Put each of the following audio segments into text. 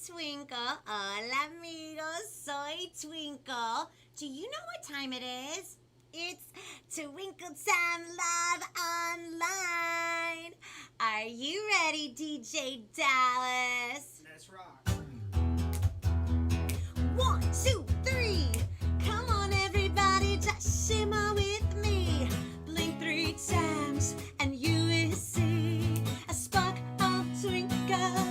Twinkle. Hola, amigos. Soy Twinkle. Do you know what time it is? It's Twinkle Time Live Online. Are you ready, DJ Dallas? Let's rock. 1, 2, 3. Come on, everybody, just shimmer with me. Blink 3 times and you will see a spark of twinkle.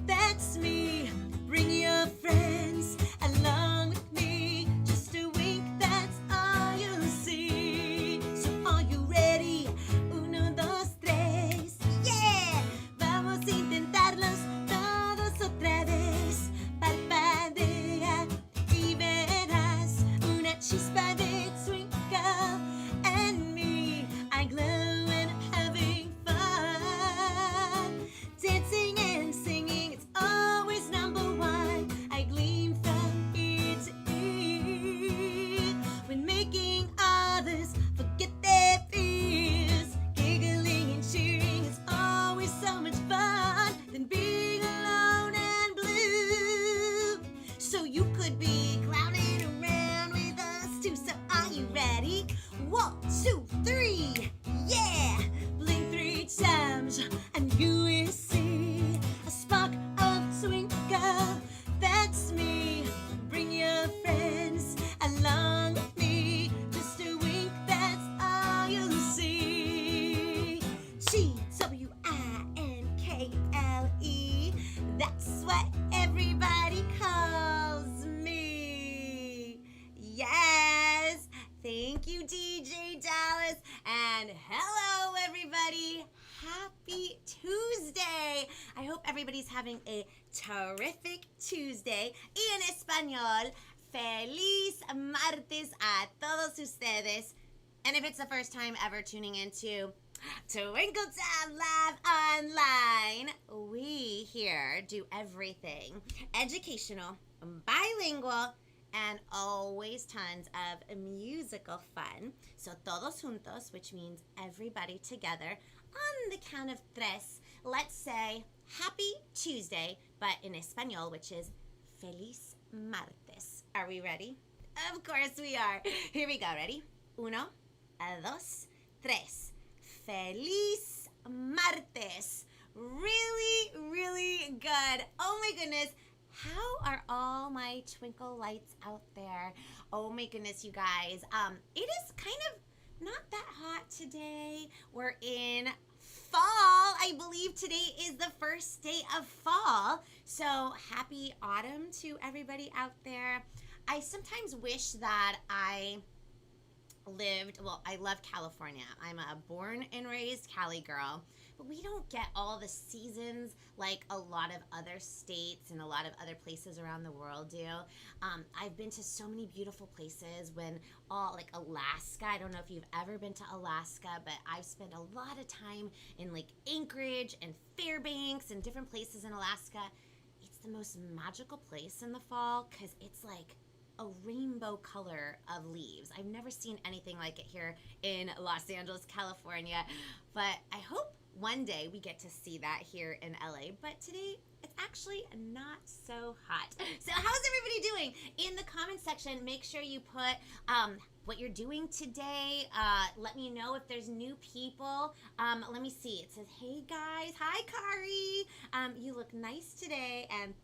That's me. Bring your friends along with me. Just a wink, that's all you'll see. So are you ready? 1, 2, 3. Yeah, vamos a intentarlos todos otra vez. Parpadea y verás una chispa de twinkle and me. I glow and I'm having fun. Dancing and singing, it's always number one. I gleam from ear to ear when making others forget their fears. Giggling and cheering, it's always so much fun than being alone and blue. So you could be clowning around with us too. So are you ready? 1, 2, 3. Yeah! Blink 3 times and you will see a spark of twinkle. That's me. Bring your friends along with me. Just a wink, that's all you'll see. Twinkle. That's what everybody calls me. Yes. Thank you, DJ Dallas. And hello, everybody. Happy Tuesday. I hope everybody's having a terrific Tuesday. Y en español, feliz martes a todos ustedes. And if it's the first time ever tuning into Twinkle Time Live Online, we here do everything educational, bilingual, and always tons of musical fun. So todos juntos, which means everybody together. On the count of tres, let's say Happy Tuesday, but in español, which is Feliz Martes. Are we ready? Of course we are. Here we go. Ready? 1, 2, 3. Feliz Martes. Really, really good. Oh my goodness. How are all my twinkle lights out there? Oh my goodness, you guys. It is kind of not that hot today. We're in fall. I believe today is the first day of fall. So happy autumn to everybody out there. I sometimes wish that I love California. I'm a born and raised Cali girl, but we don't get all the seasons like a lot of other states and a lot of other places around the world do. I've been to so many beautiful places like Alaska. I don't know if you've ever been to Alaska, but I've spent a lot of time in like Anchorage and Fairbanks and different places in Alaska. It's the most magical place in the fall because it's like a rainbow color of leaves. I've never seen anything like it here in Los Angeles, California, but I hope one day we get to see that here in LA. But today it's actually not so hot. So how's everybody doing? In the comment section, make sure you put what you're doing today. Let me know if there's new people. Let me see. It says, hey guys, hi Kari. You look nice today, and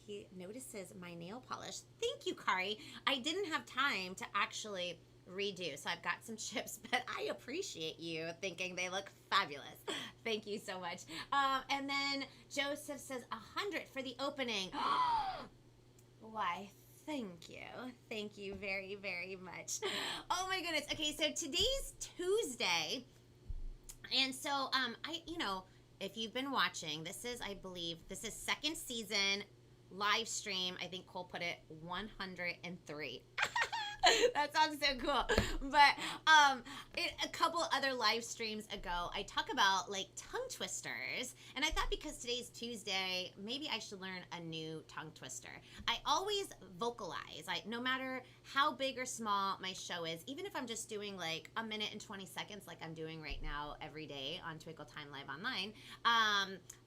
he notices my nail polish. Thank you, Kari. I didn't have time to actually redo, so I've got some chips, but I appreciate you thinking they look fabulous. Thank you so much. And then Joseph says 100 for the opening. Why, thank you. Thank you very, very much. Oh my goodness. Okay, so today's Tuesday, and so if you've been watching, this is second season live stream. I think Cole put it 103. That sounds so cool. But a couple other live streams ago, I talk about like tongue twisters, and I thought because today's Tuesday, maybe I should learn a new tongue twister. I always vocalize, like no matter how big or small my show is, even if I'm just doing like a minute and 20 seconds, like I'm doing right now every day on Twinkle Time Live Online.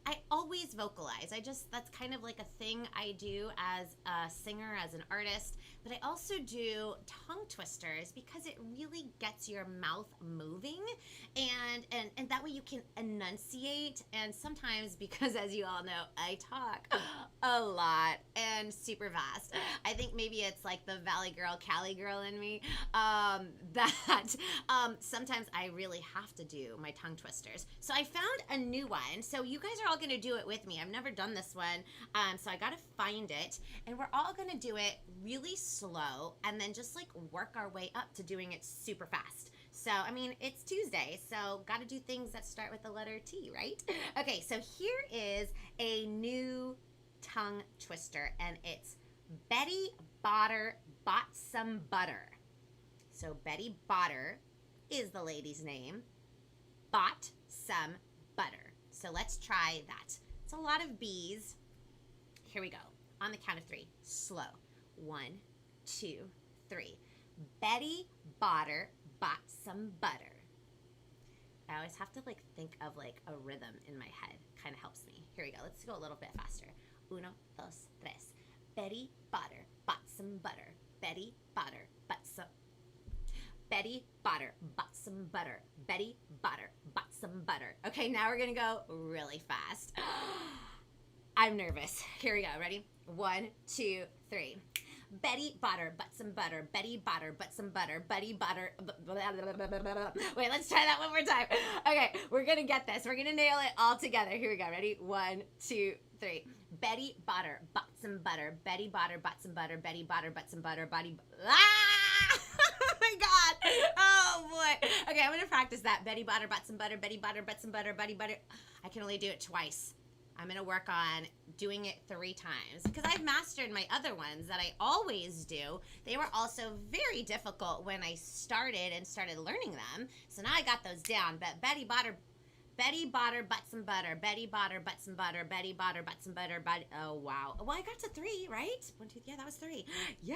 I always vocalize. That's kind of like a thing I do as a singer, as an artist. But I also do tongue twisters because it really gets your mouth moving, and that way you can enunciate. And sometimes, because as you all know, I talk a lot and super fast. I think maybe it's like the Valley Girl, Cali girl in me, that sometimes I really have to do my tongue twisters. So I found a new one. So you guys are all going to do it with me. I've never done this one, so I got to find it, and we're all going to do it really slow and then just like work our way up to doing it super fast. So, I mean, it's Tuesday, so got to do things that start with the letter T, right? Okay, so here is a new tongue twister, and it's Betty Botter bought some butter. So Betty Botter is the lady's name, bought some butter. So let's try that. It's a lot of B's. Here we go. On the count of 3. Slow. 1, 2, 3. Betty Botter bought some butter. I always have to like think of like a rhythm in my head. Kind of helps me. Here we go. Let's go a little bit faster. 1, 2, 3. Betty Botter bought some butter. Betty Botter bought some. Betty Botter bought some butter. Betty Botter bought some butter. Okay, now we're gonna go really fast. I'm nervous. Here we go. Ready? 1, 2, 3. Betty Botter bought some butter. Betty Botter bought some butter. Betty Botter. Wait, let's try that one more time. Okay, we're gonna get this. We're gonna nail it all together. Here we go. Ready? 1, 2, 3. Betty Botter bought some butter. Betty Botter bought some butter. Betty Botter bought some butter. Ah! Oh my God. Oh boy. Okay, I'm gonna practice that. Betty Botter bought some butter. Betty Botter bought some butter. Betty Botter. I can only do it twice. I'm going to work on doing it 3 times because I've mastered my other ones that I always do. They were also very difficult when I started learning them. So now I got those down. But Betty Botter bought some butter. Betty Botter bought some butter. Betty Botter bought some butter. Oh, wow. Well, I got to 3, right? 1, 2, yeah, that was 3. Yay!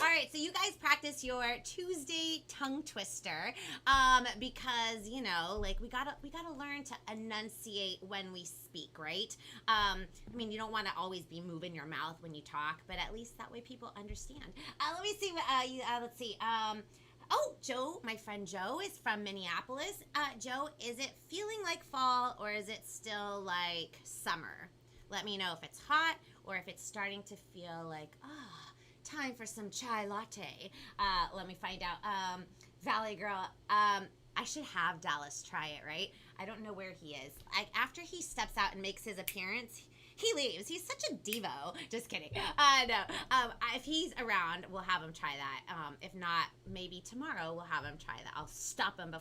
All right, so you guys practice your Tuesday tongue twister because, you know, like we gotta learn to enunciate when we speak, right? I mean, you don't want to always be moving your mouth when you talk, but at least that way people understand. Let me see what, let's see. Oh, Joe, my friend Joe is from Minneapolis. Joe, is it feeling like fall or is it still like summer? Let me know if it's hot or if it's starting to feel like, time for some chai latte. Let me find out. Valley Girl, I should have Dallas try it, right? I don't know where he is. After he steps out and makes his appearance, he leaves. He's such a Devo. Just kidding. No. If he's around, we'll have him try that. If not, maybe tomorrow we'll have him try that. I'll stop him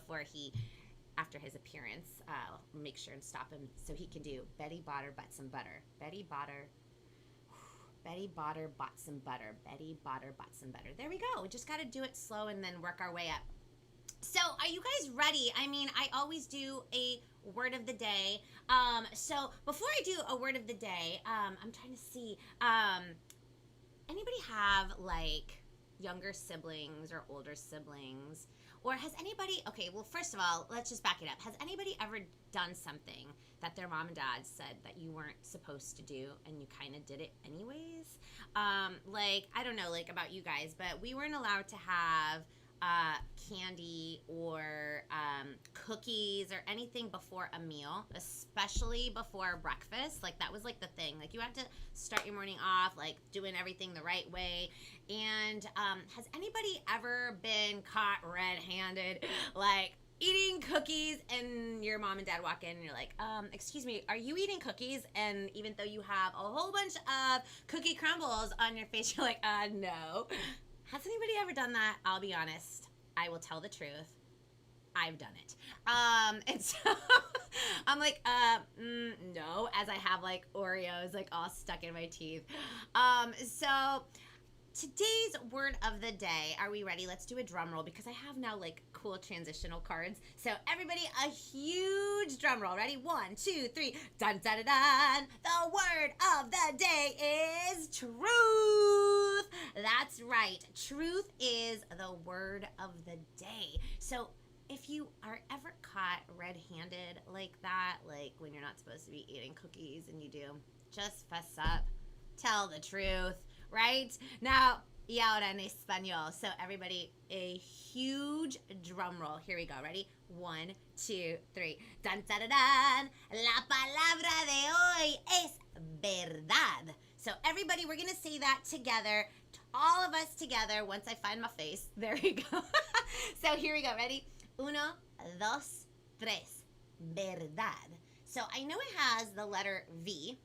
after his appearance. I'll make sure and stop him so he can do Betty Botter bought some butter. Betty Botter bought some butter. Betty Botter bought some butter. There we go. We just got to do it slow and then work our way up. So are you guys ready? I mean, I always do a word of the day. So before I do a word of the day, I'm trying to see, anybody have like younger siblings or older siblings? Or has anybody, okay, well, first of all, let's just back it up. Has anybody ever done something that their mom and dad said that you weren't supposed to do and you kind of did it anyways? Like, I don't know, like about you guys, but we weren't allowed to have candy or cookies or anything before a meal, especially before breakfast. Like that was like the thing. Like you had to start your morning off like doing everything the right way. And has anybody ever been caught red-handed like eating cookies and your mom and dad walk in and you're like, excuse me, are you eating cookies? And even though you have a whole bunch of cookie crumbles on your face, you're like, no. Has anybody ever done that? I'll be honest. I will tell the truth. I've done it. And so I'm like, no, as I have like Oreos like all stuck in my teeth. So today's word of the day, are we ready? Let's do a drum roll because I have now like cool transitional cards. So everybody, a huge drum roll. Ready? 1, 2, 3. Dun, dun, dun, dun. The word of the day is truth. That's right. Truth is the word of the day. So if you are ever caught red-handed like that, like when you're not supposed to be eating cookies and you do, just fess up. Tell the truth, right? Now, y ahora en español. So everybody, a huge drum roll. Here we go. Ready? 1, 2, 3. Dun, dun, dun, dun. La palabra de hoy es verdad. So everybody, we're going to say that together. All of us together once I find my face. There we go. So here we go. Ready? 1, 2, 3. Verdad. So I know it has the letter V.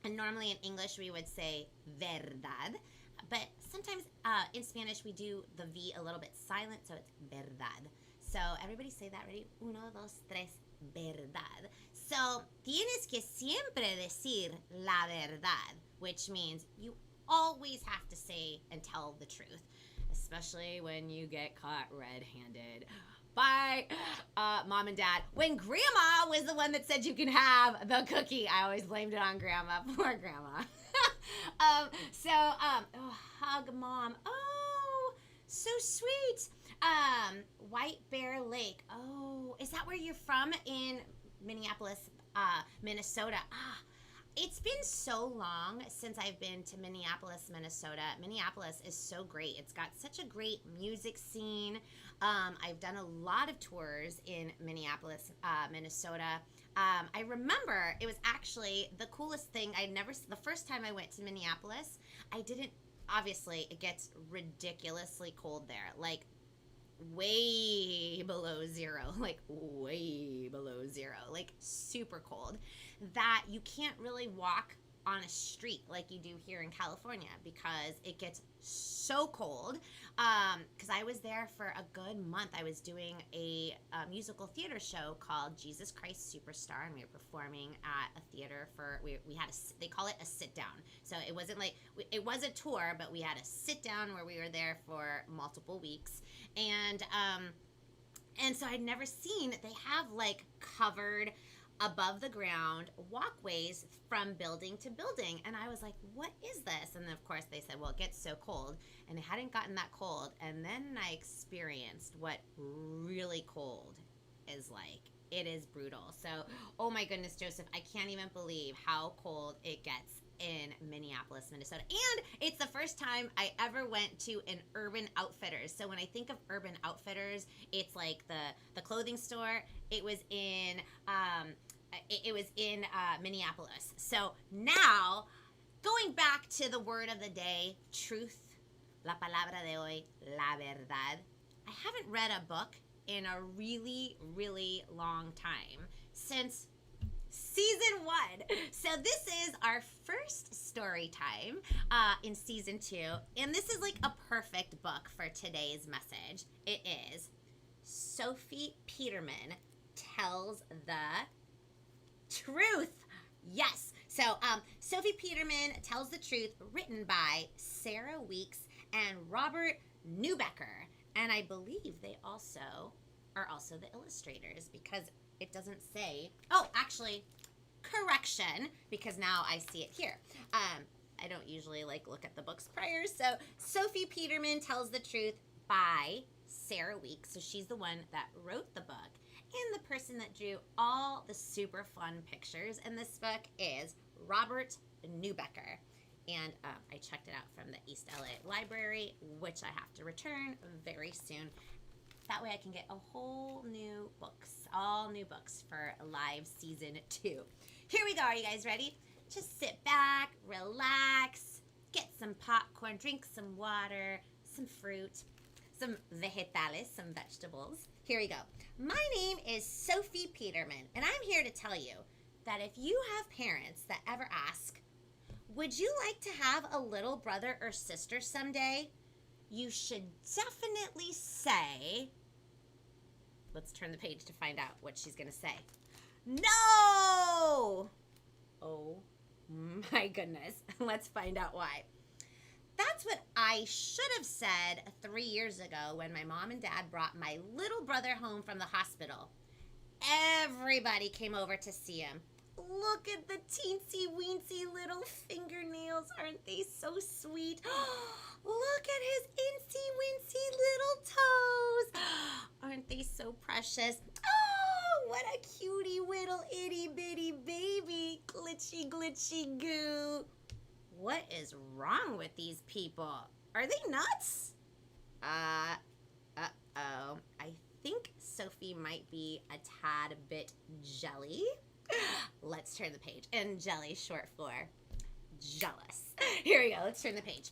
And normally in English we would say verdad, but sometimes in Spanish we do the V a little bit silent, so it's verdad. So everybody say that, ready? 1, 2, 3, verdad. So tienes que siempre decir la verdad, which means you always have to say and tell the truth, especially when you get caught red-handed by mom and dad. When grandma was the one that said you can have the cookie, I always blamed it on grandma. Poor grandma. Hug mom. Oh, so sweet. White Bear Lake. Oh, is that where you're from in Minneapolis, Minnesota? It's been so long since I've been to Minneapolis, Minnesota. Minneapolis is so great. It's got such a great music scene. I've done a lot of tours in Minneapolis, Minnesota. I remember it was actually the coolest thing. The first time I went to Minneapolis, obviously it gets ridiculously cold there. Like way below zero, like super cold, that you can't really walk on a street like you do here in California because it gets so cold. Because I was there for a good month. I was doing a musical theater show called Jesus Christ Superstar, and we were performing at a theater we had they call it a sit down. So it wasn't like, it was a tour, but we had a sit down where we were there for multiple weeks. And so I'd never seen, they have like covered above the ground walkways from building to building. And I was like, what is this? And then of course they said, well, it gets so cold. And it hadn't gotten that cold. And then I experienced what really cold is like. It is brutal. So, oh my goodness, Joseph, I can't even believe how cold it gets in Minneapolis, Minnesota. And it's the first time I ever went to an Urban Outfitters. So when I think of Urban Outfitters, it's like the clothing store. It was in Minneapolis. So now, going back to the word of the day, truth, la palabra de hoy, la verdad. I haven't read a book in a really, really long time, since season 1. So this is our first story time in season 2, and this is like a perfect book for today's message. It is Sophie Peterman Tells the Truth. Yes. So Sophie Peterman Tells the Truth, written by Sarah Weeks and Robert Neubecker. And I believe they are also the illustrators, because it doesn't say, oh, actually, correction, because now I see it here. I don't usually look at the books prior. So Sophie Peterman Tells the Truth by Sarah Weeks. So she's the one that wrote the book, and the person that drew all the super fun pictures in this book is Robert Neubecker. And I checked it out from the East LA Library, which I have to return very soon. That way I can get a whole new books, all new books for live season 2. Here we go. Are you guys ready? Just sit back, relax, get some popcorn, drink some water, some fruit, some vegetales, some vegetables. Here we go. My name is Sophie Peterman, and I'm here to tell you that if you have parents that ever ask, would you like to have a little brother or sister someday? You should definitely say, let's turn the page to find out what she's going to say. No! Oh my goodness. Let's find out why. That's what I I should have said 3 years ago when my mom and dad brought my little brother home from the hospital. Everybody came over to see him. Look at the teensy weensy little fingernails. Aren't they so sweet? Look at his insy wincy little toes. Aren't they so precious? Oh, what a cutie little itty bitty baby. Glitchy glitchy goo. What is wrong with these people? Are they nuts? Uh-oh. I think Sophie might be a tad bit jelly. Let's turn the page. And jelly short for jealous. Here we go. Let's turn the page.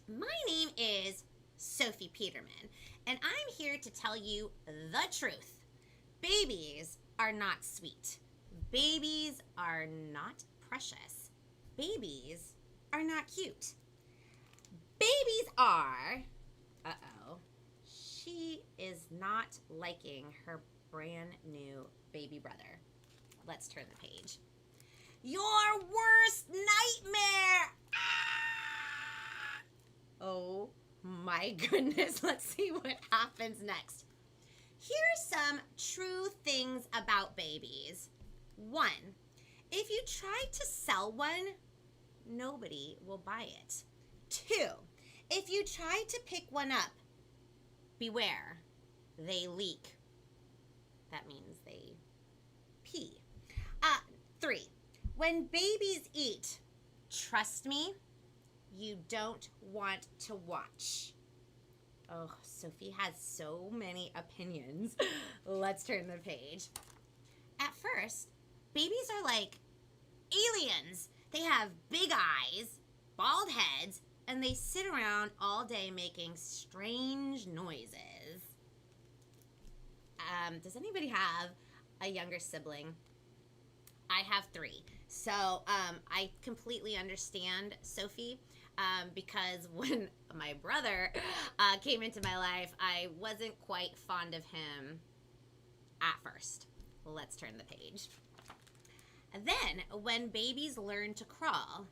My name is Sophie Peterman, and I'm here to tell you the truth. Babies are not sweet. Babies are not precious. Babies are not cute. Babies are... Uh-oh. She is not liking her brand new baby brother. Let's turn the page. Your worst nightmare! Ah! Oh my goodness. Let's see what happens next. Here's some true things about babies. 1, if you try to sell one, nobody will buy it. 2, if you try to pick one up, beware, they leak. That means they pee. 3, when babies eat, trust me, you don't want to watch. Oh, Sophie has so many opinions. Let's turn the page. At first, babies are like aliens. They have big eyes, bald heads, and they sit around all day making strange noises. Does anybody have a younger sibling? I have 3. So I completely understand Sophie because when my brother came into my life, I wasn't quite fond of him at first. Let's turn the page. Then, when babies learn to crawl,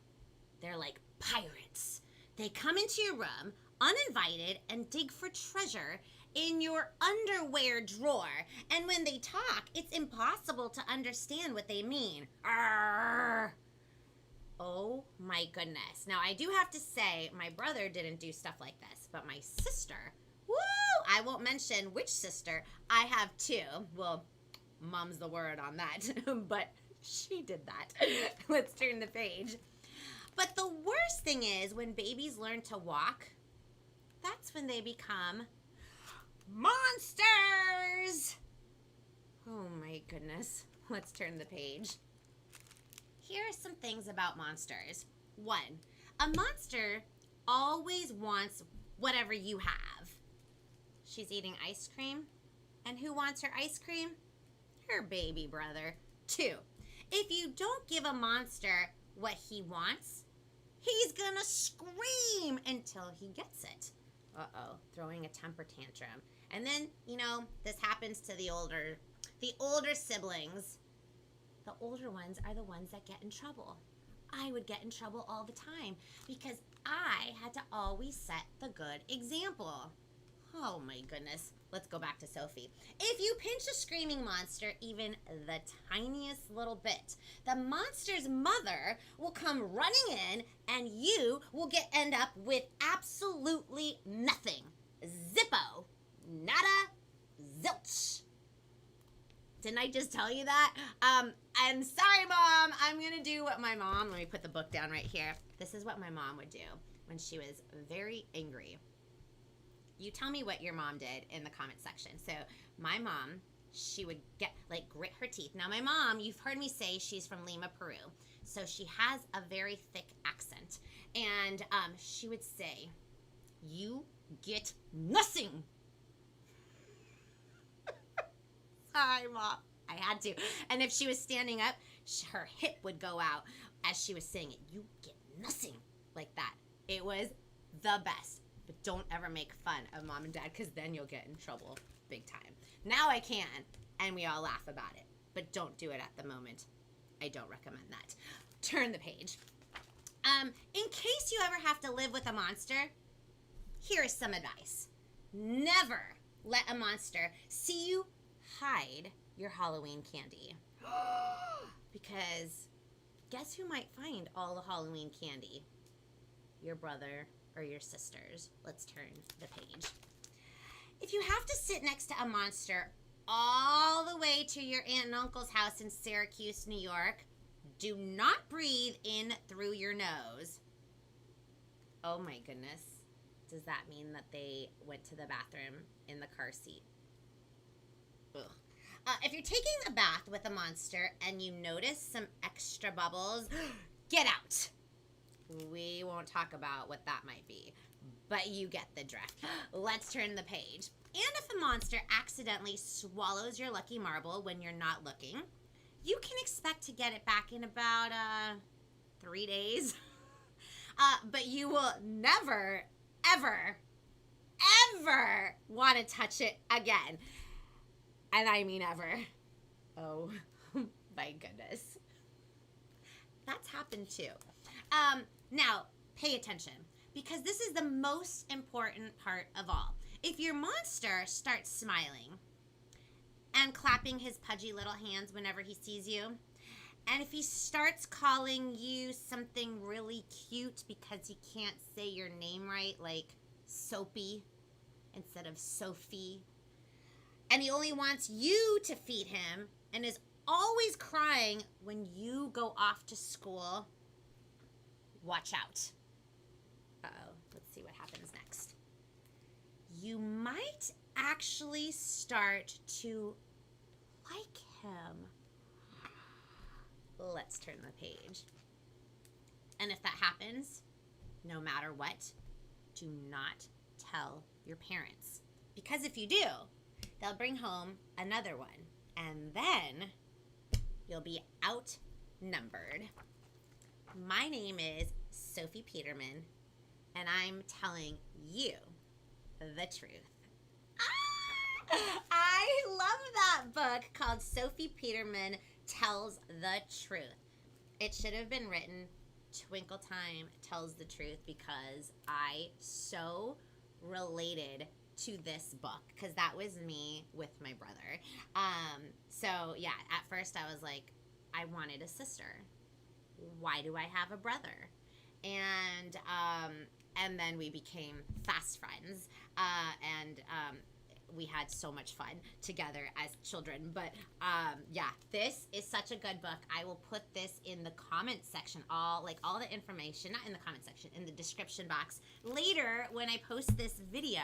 they're like pirates. They come into your room uninvited and dig for treasure in your underwear drawer. And when they talk, it's impossible to understand what they mean. Arrgh. Oh my goodness. Now, I do have to say, my brother didn't do stuff like this, but my sister, woo! I won't mention which sister. I have 2. Well, mom's the word on that, but she did that. Let's turn the page. But the worst thing is when babies learn to walk, that's when they become monsters. Oh my goodness. Let's turn the page. Here are some things about monsters. 1, a monster always wants whatever you have. She's eating ice cream. And who wants her ice cream? Her baby brother. 2, if you don't give a monster what he wants, he's gonna scream until he gets it. Uh-oh, throwing a temper tantrum. And then, this happens to the older siblings. The older ones are the ones that get in trouble. I would get in trouble all the time because I had to always set the good example. Oh my goodness. Let's go back to Sophie. If you pinch a screaming monster even the tiniest little bit, the monster's mother will come running in and you will end up with absolutely nothing. Zippo. Nada. Zilch. Didn't I just tell you that? And sorry, Mom. I'm going to do what my mom, let me put the book down right here. This is what my mom would do when she was very angry. You tell me what your mom did in the comment section. So my mom, she would grit her teeth. Now my mom, you've heard me say she's from Lima, Peru. So she has a very thick accent. And she would say, "You get nothing." Sorry, Mom. I had to. And if she was standing up, her hip would go out as she was saying it. "You get nothing." Like that. It was the best. But don't ever make fun of Mom and Dad because then you'll get in trouble big time. Now I can, and we all laugh about it. But don't do it at the moment. I don't recommend that. Turn the page. In case you ever have to live with a monster, Here's some advice. Never let a monster see you hide your Halloween candy. Because guess who might find all the Halloween candy? Your brother or your sisters. Let's turn the page. If you have to sit next to a monster all the way to your aunt and uncle's house in Syracuse, New York, do not breathe in through your nose. Oh my goodness. Does that mean that they went to the bathroom in the car seat? Ugh. If you're taking a bath with a monster and you notice some extra bubbles, get out. We won't talk about what that might be, but you get the drift. Let's turn the page. And if a monster accidentally swallows your lucky marble when you're not looking, you can expect to get it back in about 3 days. But you will never, ever, ever want to touch it again. And I mean ever. Oh, my goodness. That's happened too. Now, pay attention, because this is the most important part of all. If your monster starts smiling and clapping his pudgy little hands whenever he sees you, and if he starts calling you something really cute because he can't say your name right, like Sophie instead of Sophie, and he only wants you to feed him and is always crying when you go off to school, watch out. Uh-oh, let's see what happens next. You might actually start to like him. Let's turn the page. And if that happens, no matter what, do not tell your parents. Because if you do, they'll bring home another one. And then you'll be outnumbered. My name is Sophie Peterman, and I'm telling you the truth. I love that book called Sophie Peterman Tells the Truth. It should have been written Twinkle Time Tells the Truth, because I so related to this book, because that was me with my brother. So yeah, at first I was like, I wanted a sister. Why do I have a brother? And then we became fast friends, and we had so much fun together as children. But yeah, this is such a good book. I will put this in the comment section, all the information, not in the comment section, in the description box later when I post this video.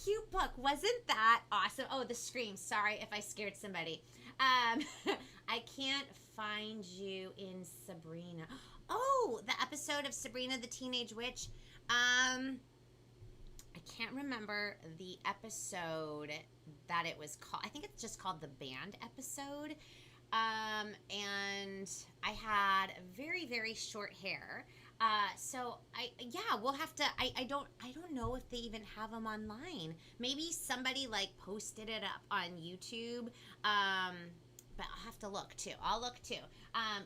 Cute book. Wasn't that awesome? Oh, the scream. Sorry if I scared somebody. I can't find you in Sabrina. Oh, the episode of Sabrina the Teenage Witch. I can't remember the episode that it was called. I think it's just called the band episode. And I had very, very short hair. So we'll have to, I don't know if they even have them online. Maybe somebody posted it up on YouTube. But I'll have to look too. I'll look too.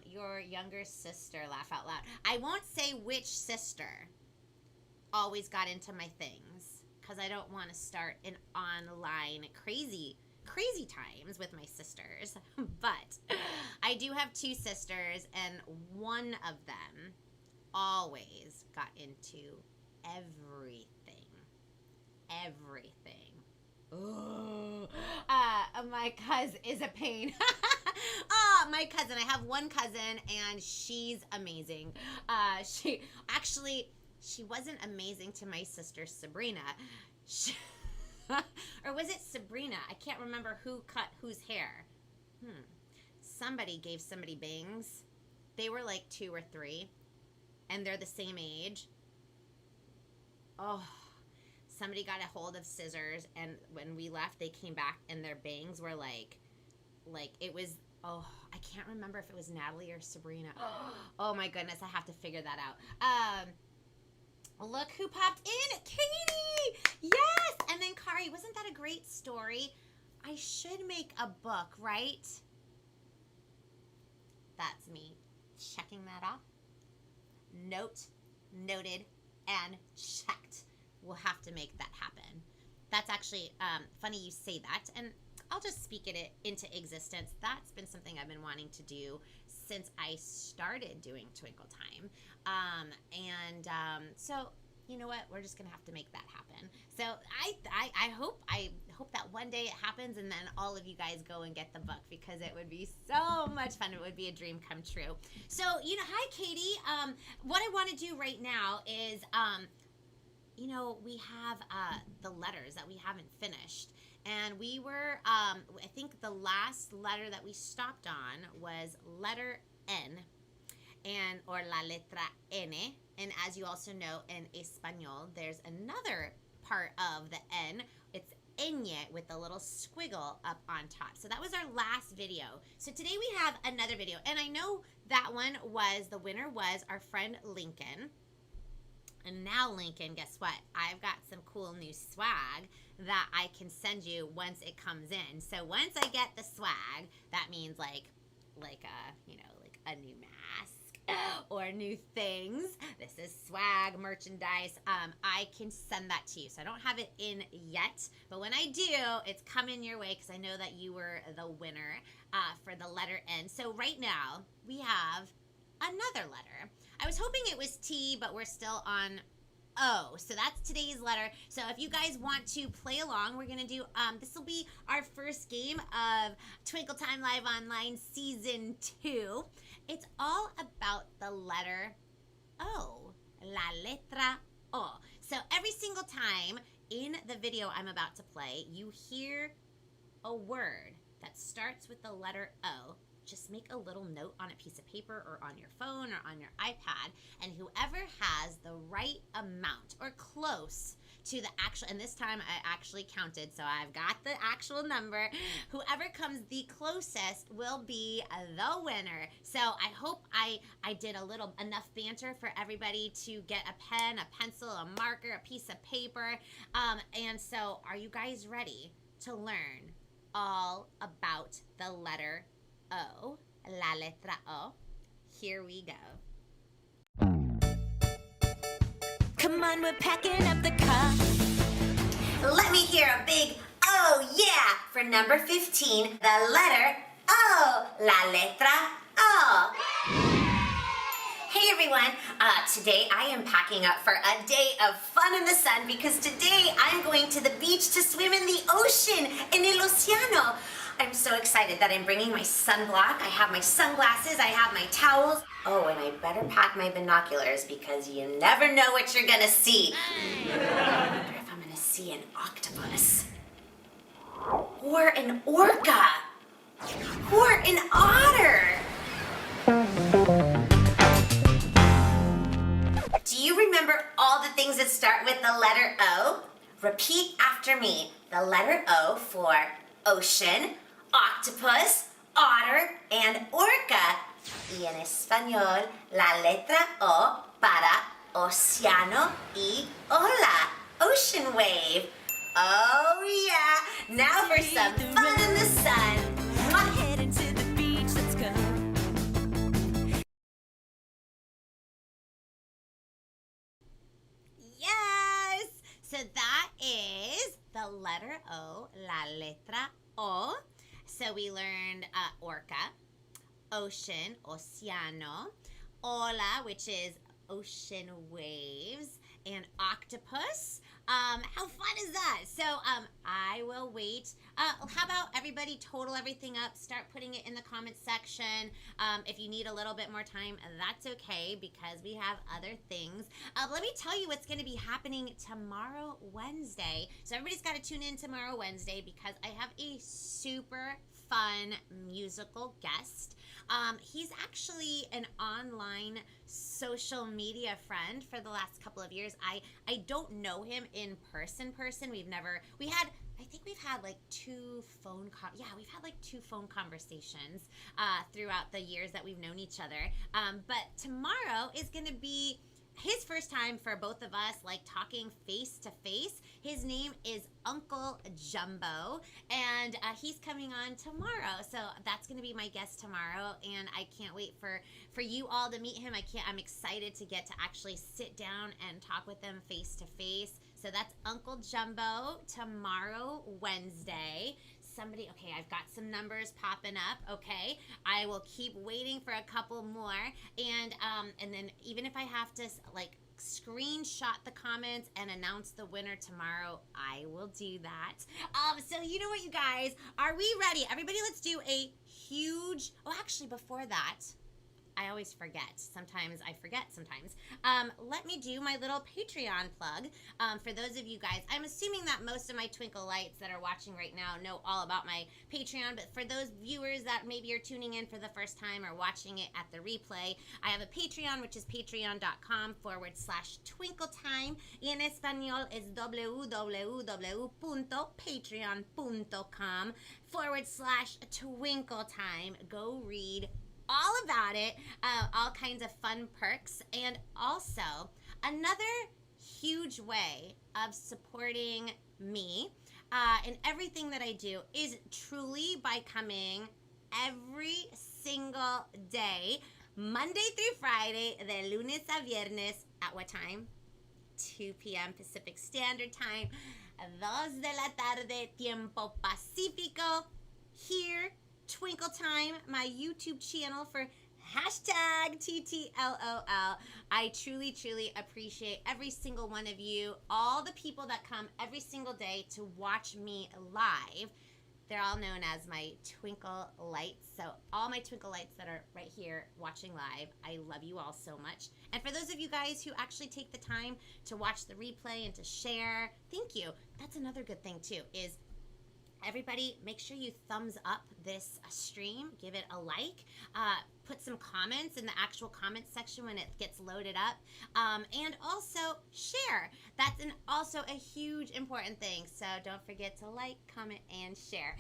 Your younger sister, laugh out loud. I won't say which sister always got into my things, because I don't want to start an online crazy times with my sisters. But I do have 2 sisters, and one of them always got into everything. Oh, my cousin is a pain. My cousin. I have one cousin, and she's amazing. She wasn't amazing to my sister Sabrina. Or was it Sabrina? I can't remember who cut whose hair. Somebody gave somebody bangs. They were 2 or 3, and they're the same age. Oh, somebody got a hold of scissors, and when we left, they came back, and their bangs were it was, oh, I can't remember if it was Natalie or Sabrina. Oh my goodness, I have to figure that out. Look who popped in, Katie! Yes! And then Kari, wasn't that a great story? I should make a book, right? That's me checking that off. Noted, and checked. we'll have to make that happen. That's actually funny you say that, and I'll just speak it into existence. That's been something I've been wanting to do since I started doing Twinkle Time. So you know what? We're just gonna have to make that happen. So I hope that one day it happens, and then all of you guys go and get the book, because it would be so much fun. It would be a dream come true. So hi Katie. What I want to do right now is we have the letters that we haven't finished. And we were, I think the last letter that we stopped on was letter N, or la letra N. And as you also know, in Espanol, there's another part of the N. It's ñ with a little squiggle up on top. So that was our last video. So today we have another video. And I know that one the winner was our friend Lincoln. And now, Lincoln, guess what? I've got some cool new swag that I can send you once it comes in. So once I get the swag, that means like a new mask or new things. This is swag merchandise. I can send that to you. So I don't have it in yet, but when I do, it's coming your way, because I know that you were the winner for the letter N. So right now we have another letter. I was hoping it was T, but we're still on O. So that's today's letter. So if you guys want to play along, we're going to do, this will be our first game of Twinkle Time Live Online Season 2. It's all about the letter O. La letra O. So every single time in the video I'm about to play, you hear a word that starts with the letter O. Just make a little note on a piece of paper or on your phone or on your iPad, and whoever has the right amount or close to the actual, and this time I actually counted, so I've got the actual number. Whoever comes the closest will be the winner. So I hope I did enough banter for everybody to get a pen, a pencil, a marker, a piece of paper. And so are you guys ready to learn all about the letter O, la letra O? Here we go. Come on, we're packing up the car. Let me hear a big oh yeah for number 15, the letter O, la letra O. Hey everyone, today I am packing up for a day of fun in the sun, because today I'm going to the beach to swim in the ocean, in el océano. I'm so excited that I'm bringing my sunblock. I have my sunglasses, I have my towels. Oh, and I better pack my binoculars, because you never know what you're gonna see. I wonder if I'm gonna see an octopus. Or an orca. Or an otter. Do you remember all the things that start with the letter O? Repeat after me. The letter O for ocean, octopus, otter, and orca. Y en español, la letra O para océano y ola, ocean wave. Oh yeah! Now for some fun in the sun. Heading to the beach, let's go. Yes! So that is the letter O, la letra O. So we learned orca, ocean, océano, ola, which is ocean waves, and octopus. How fun is that? So I will wait. How about everybody total everything up, start putting it in the comments section. If you need a little bit more time, that's okay, because we have other things. Let me tell you what's going to be happening tomorrow, Wednesday. So everybody's got to tune in tomorrow, Wednesday, because I have a super fun musical guest. He's actually an online social media friend for the last couple of years. I don't know him in person. I think we've had like two phone conversations throughout the years that we've known each other. But tomorrow is going to be his first time for both of us, like talking face to face. His name is Uncle Jumbo, and he's coming on tomorrow. So that's going to be my guest tomorrow, and I can't wait for you all to meet him. I'm excited to get to actually sit down and talk with him face to face. So that's Uncle Jumbo tomorrow, Wednesday. Somebody, okay, I've got some numbers popping up. Okay, I will keep waiting for a couple more, and then even if I have to like screenshot the comments and announce the winner tomorrow, I will do that. So you know what, you guys, are we ready? Everybody, let's do a huge. Oh, actually, before that, I always forget. Sometimes I forget sometimes. Let me do my little Patreon plug. For those of you guys, I'm assuming that most of my Twinkle Lights that are watching right now know all about my Patreon, but for those viewers that maybe are tuning in for the first time or watching it at the replay, I have a Patreon, which is patreon.com/twinkletime. En español is www.patreon.com/twinkletime. Go read all about it, all kinds of fun perks, and also another huge way of supporting me and everything that I do is truly by coming every single day, Monday through Friday, de lunes a viernes, at what time? 2 p.m. Pacific Standard Time, 2 de la tarde, Tiempo Pacífico, here, Twinkle Time, my YouTube channel for #TTLOL. I truly, truly appreciate every single one of you, all the people that come every single day to watch me live. They're all known as my Twinkle Lights. So all my Twinkle Lights that are right here watching live, I love you all so much. And for those of you guys who actually take the time to watch the replay and to share, thank you. That's another good thing too, is everybody, make sure you thumbs up this stream, give it a like, put some comments in the actual comment section when it gets loaded up, and also share. That's also a huge important thing, so don't forget to like, comment, and share.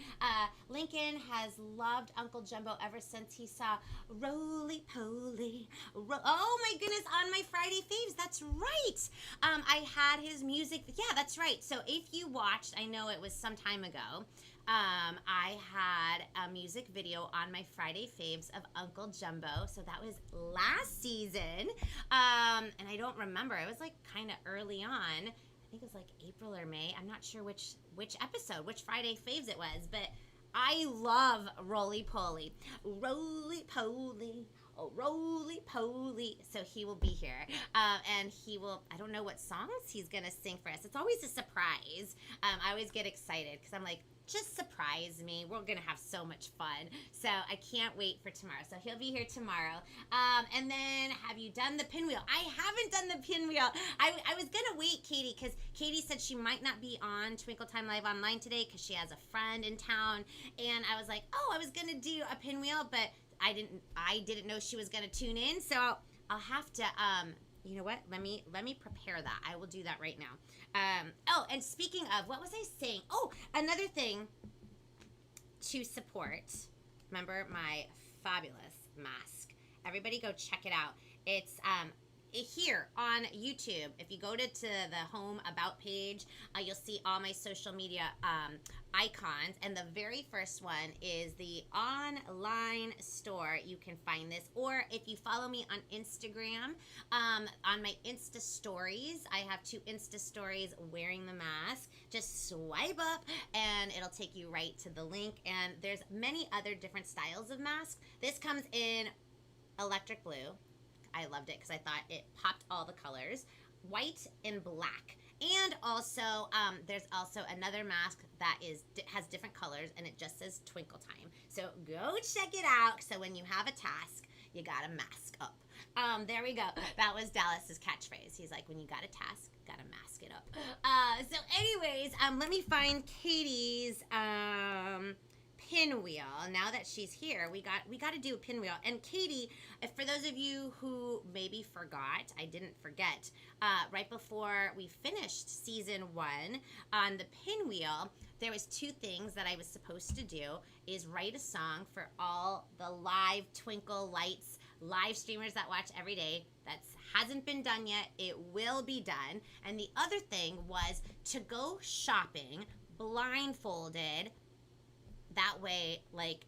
Lincoln has loved Uncle Jumbo ever since he saw Roly Poly. Oh my goodness, on my Friday faves, that's right. I had his music, yeah, that's right. So if you watched, I know it was some time ago, I had a music video on my Friday faves of Uncle Jumbo. So that was last season. And I don't remember. It was like kind of early on. I think it was like April or May. I'm not sure which episode, which Friday faves it was. But I love Roly Poly. Roly Poly. Oh, Roly Poly. So he will be here. And he will, I don't know what songs he's going to sing for us. It's always a surprise. I always get excited because I'm like, just surprise me. We're going to have so much fun. So I can't wait for tomorrow. So he'll be here tomorrow. And then, have you done the pinwheel? I haven't done the pinwheel. I was going to wait, Katie, because Katie said she might not be on Twinkle Time Live Online today because she has a friend in town. And I was like, oh, I was going to do a pinwheel, but I didn't know she was going to tune in. So I'll have to, you know what? Let me prepare that. I will do that right now. Oh, and speaking of, what was I saying? Oh, another thing to support. Remember my fabulous mask. Everybody go check it out. It's here on YouTube. If you go to the home about page, you'll see all my social media icons, and the very first one is the online store. You can find this, or if you follow me on Instagram, on my Insta stories, I have 2 Insta stories wearing the mask. Just swipe up and it'll take you right to the link, and there's many other different styles of masks. This comes in electric blue. I loved it because I thought it popped all the colors, white and black. And also, there's also another mask that has different colors, and it just says Twinkle Time. So go check it out. So when you have a task, you gotta mask up. There we go. That was Dallas's catchphrase. He's like, when you got a task, gotta mask it up. So anyways, let me find Katie's pinwheel. Now that she's here, we got to do a pinwheel. And Katie, for those of you who maybe forgot, I didn't forget, right before we finished season 1 on the pinwheel, there was 2 things that I was supposed to do, is write a song for all the live Twinkle Lights live streamers that watch every day. That's hasn't been done yet. It will be done. And the other thing was to go shopping blindfolded. That way, like,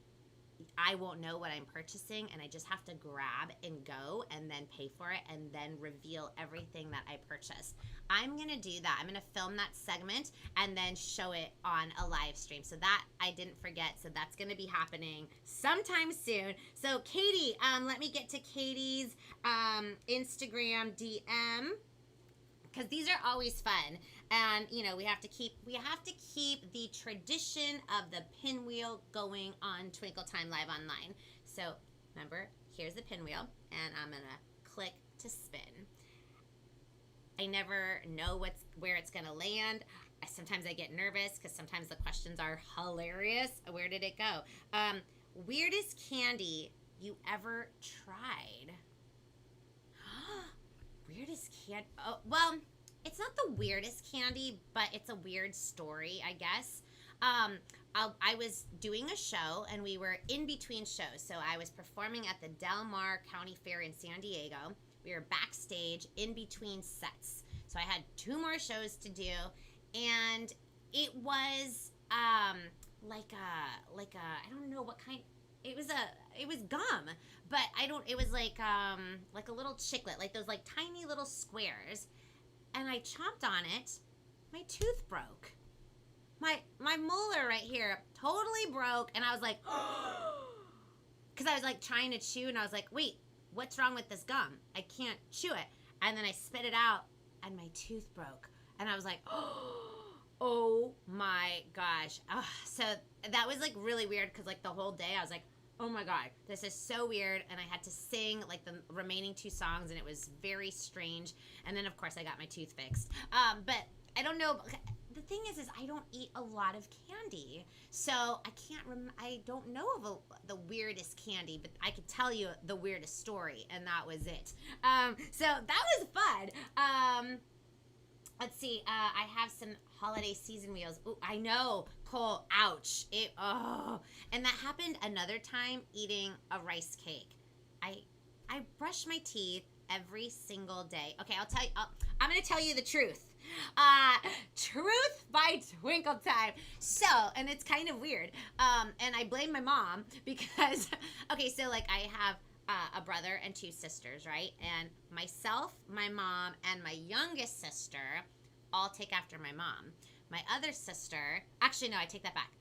I won't know what I'm purchasing, and I just have to grab and go and then pay for it and then reveal everything that I purchased. I'm going to do that. I'm going to film that segment and then show it on a live stream. So that I didn't forget. So that's going to be happening sometime soon. So Katie, let me get to Katie's Instagram DM, because these are always fun. And, you know, we have to keep the tradition of the pinwheel going on Twinkle Time Live Online. So remember, here's the pinwheel, and I'm going to click to spin. I never know where it's going to land. Sometimes I get nervous because sometimes the questions are hilarious. Where did it go? Weirdest candy you ever tried? Weirdest candy? Oh, well, it's not the weirdest candy, but it's a weird story, I guess. I was doing a show, and we were in between shows. So I was performing at the Del Mar County Fair in San Diego. We were backstage in between sets. So I had 2 more shows to do, and it was like a I don't know what kind. It was gum, but it was like a little chiclet, like those like tiny little squares. And I chomped on it. My tooth broke. My molar right here totally broke, and I was like, because I was like trying to chew, and I was like, wait, what's wrong with this gum? I can't chew it. And then I spit it out, and my tooth broke. And I was like, oh my gosh. So that was like really weird, because like the whole day I was like, oh my God, this is so weird. And I had to sing like the remaining 2 songs, and it was very strange. And then of course I got my tooth fixed. But I don't know. The thing is I don't eat a lot of candy, so I don't know of the weirdest candy, but I could tell you the weirdest story, and that was it. So that was fun. Let's see. I have some holiday season wheels. Ooh, I know, Cole. Ouch. And that happened another time eating a rice cake. I brush my teeth every single day. Okay, I'll tell you. I'm gonna tell you the truth. Truth by Twinkle Time. So, and it's kind of weird. And I blame my mom because, okay, so like I have a brother and 2 sisters, right? And myself, my mom, and my youngest sister all take after my mom. My other sister, actually, no, I take that back.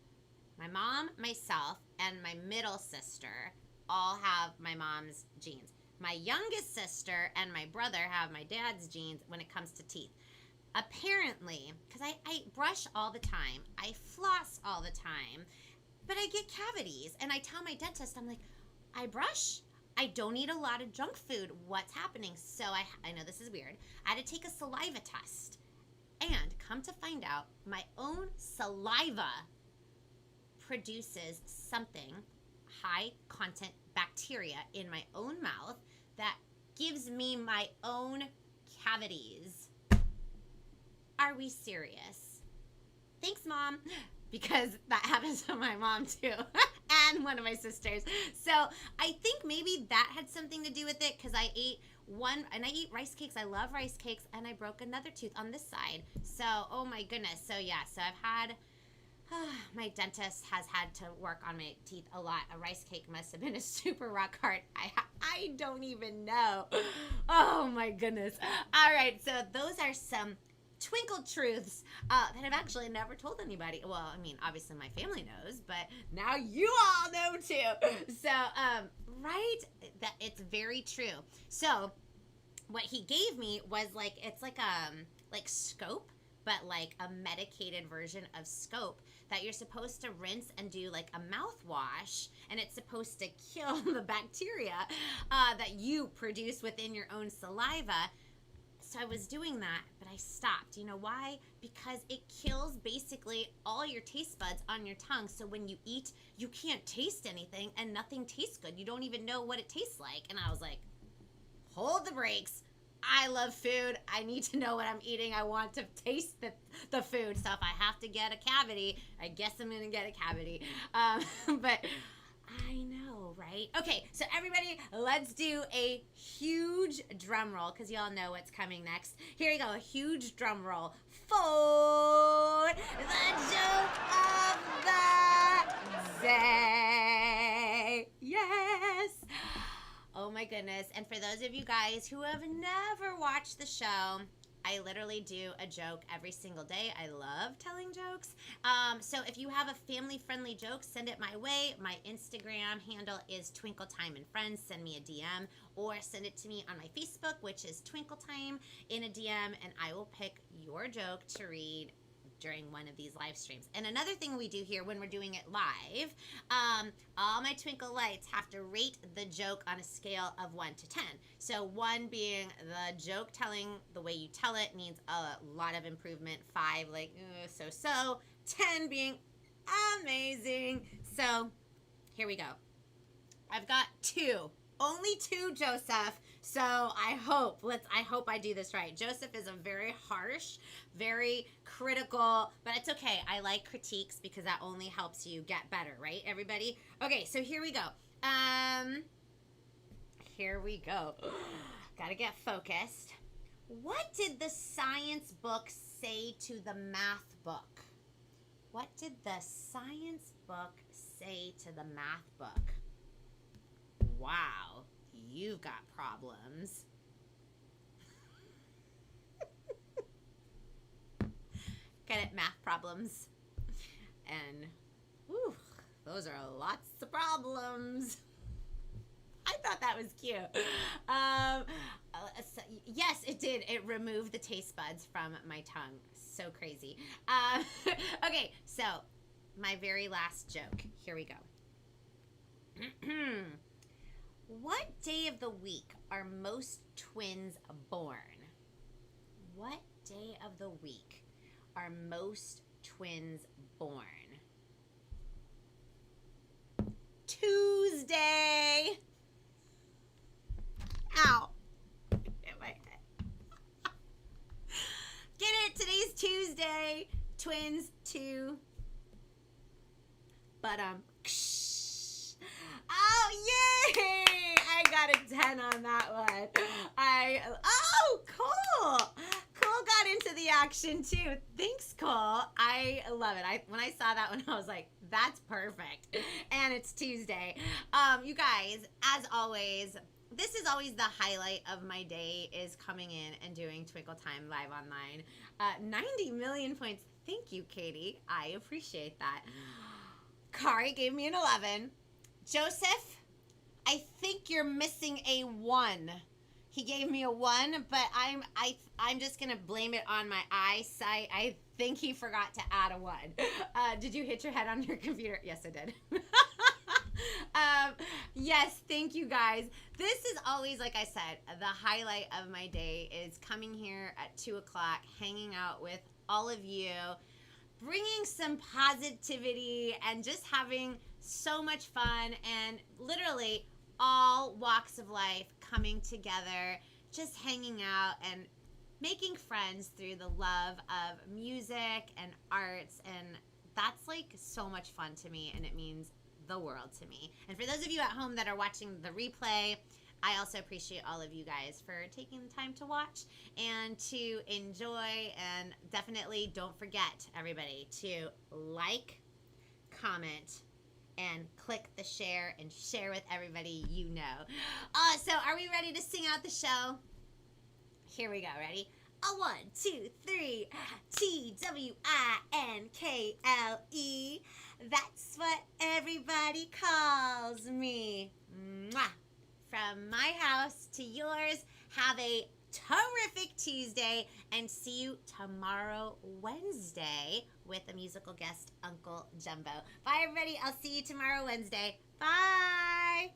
My mom, myself, and my middle sister all have my mom's genes. My youngest sister and my brother have my dad's genes when it comes to teeth. Apparently, because I brush all the time, I floss all the time, but I get cavities. And I tell my dentist, I'm like, I brush, I don't eat a lot of junk food. What's happening? So I know this is weird. I had to take a saliva test. And come to find out, my own saliva produces something, high content bacteria in my own mouth that gives me my own cavities. Are we serious? Thanks, Mom. Because that happens to my mom too. And one of my sisters. So I think maybe that had something to do with it, because I ate rice cakes. I love rice cakes, and I broke another tooth on this side. So, oh my goodness. So yeah, so I've had, my dentist has had to work on my teeth a lot. A rice cake must have been a super rock hard. I don't even know. Oh my goodness. All right, so those are some Twinkle truths that I've actually never told anybody. Well, I mean, obviously my family knows, but now you all know too. So, right? That it's very true. So, what he gave me was like, it's like Scope, but like a medicated version of Scope that you're supposed to rinse and do like a mouthwash, and it's supposed to kill the bacteria that you produce within your own saliva. So I was doing that, but I stopped. You know why? Because it kills basically all your taste buds on your tongue. So when you eat, you can't taste anything, and nothing tastes good. You don't even know what it tastes like. And I was like, hold the brakes. I love food. I need to know what I'm eating. I want to taste the food. So if I have to get a cavity, I guess I'm going to get a cavity. But I know, right? right? Okay, so everybody, let's do a huge drum roll because y'all know what's coming next. Here we go, a huge drum roll for the joke of the day. Yes. Oh my goodness. And for those of you guys who have never watched the show, I literally do a joke every single day. I love telling jokes. So if you have a family-friendly joke, send it my way. My Instagram handle is Twinkle Time and Friends. Send me a DM or send it to me on my Facebook, which is Twinkle Time in a DM, and I will pick your joke to read during one of these live streams. And another thing we do here when we're doing it live, all my Twinkle Lights have to rate the joke on a scale of 1 to 10. So 1 being the joke telling the way you tell it means a lot of improvement. 5 like so. 10 being amazing. So here we go. I've got 2. Only 2, Joseph. So I hope I do this right. Joseph is a very harsh, very critical, but it's okay. I like critiques because that only helps you get better, right, everybody? Okay, so here we go. Here we go. Gotta get focused. What did the science book say to the math book? What did the science book say to the math book? Wow, you've got problems. Get it? Math problems. And, whew, those are lots of problems. I thought that was cute. Yes, it did. It removed the taste buds from my tongue. So crazy. Okay, so my very last joke. Here we go. What day of the week are most twins born? What day of the week are most twins born? Tuesday. Ow. Hit my head. Get it? Today's Tuesday. Twins 2. But oh, yay! I got a 10 on that one. Oh, cool. Cole got into the action too. Thanks, Cole. I love it. When I saw that one, I was like, that's perfect. And it's Tuesday. You guys, as always, this is always the highlight of my day, is coming in and doing Twinkle Time live online. 90 million points. Thank you, Katie. I appreciate that. Kari gave me an 11. Joseph, I think you're missing a 1. He gave me a 1, but I'm just gonna blame it on my eyesight. I think he forgot to add a 1. Did you hit your head on your computer? Yes, I did. Yes, thank you guys. This is always, like I said, the highlight of my day is coming here at 2 o'clock, hanging out with all of you, bringing some positivity and just having so much fun, and literally all walks of life coming together, just hanging out and making friends through the love of music and arts. And that's like so much fun to me, and it means the world to me. And for those of you at home that are watching the replay, I also appreciate all of you guys for taking the time to watch and to enjoy. And definitely don't forget, everybody, to like, comment, and click the share and share with everybody you know. So are we ready to sing out the show? Here we go. Ready? 1, 2, 3. Twinkle. That's what everybody calls me. Mwah. From my house to yours, have a terrific Tuesday, and see you tomorrow, Wednesday, with a musical guest, Uncle Jumbo. Bye, everybody. I'll see you tomorrow, Wednesday. Bye.